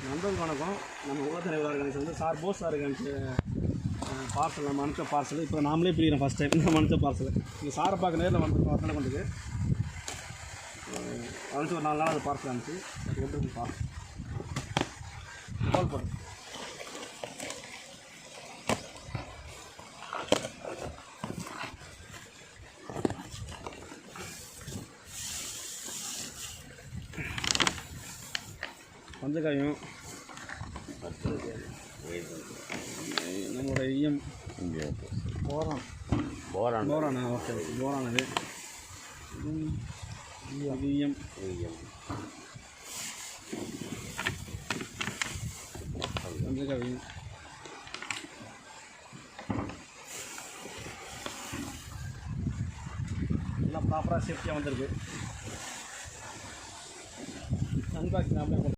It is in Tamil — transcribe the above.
நண்பர்களுக்கு வணக்கம். நம்ம உலகத்தலைவர் ஆர்கனைஸ் வந்து சார் போஸ் ஆர்கனைஸ் பார்சல் நம்ம அனுப்பிச்ச பார்சல் இப்போ நாமளே பிரிக்கிறோம். ஃபஸ்ட் டைம் நம்ம அனுப்பிச்ச பார்சல் இங்கே சாரை பார்க்க நேரில் வந்துருக்கோம். அத்தனை பண்ணுறது அனுப்பிச்சு ஒரு 4 நாள் அது பார்சல் அனுப்பிச்சு அது எப்படி பார்சல் கால் பண்ணுறேன். பஞ்சகாயம் நம்மளோட ஈயம் போரானா ஓகே போரானது ஈயம் பஞ்சகாயம் எல்லாம் ப்ராப்பராக சேஃப்டியாக வந்திருக்கு. அன்பாக்சிங் நாமளே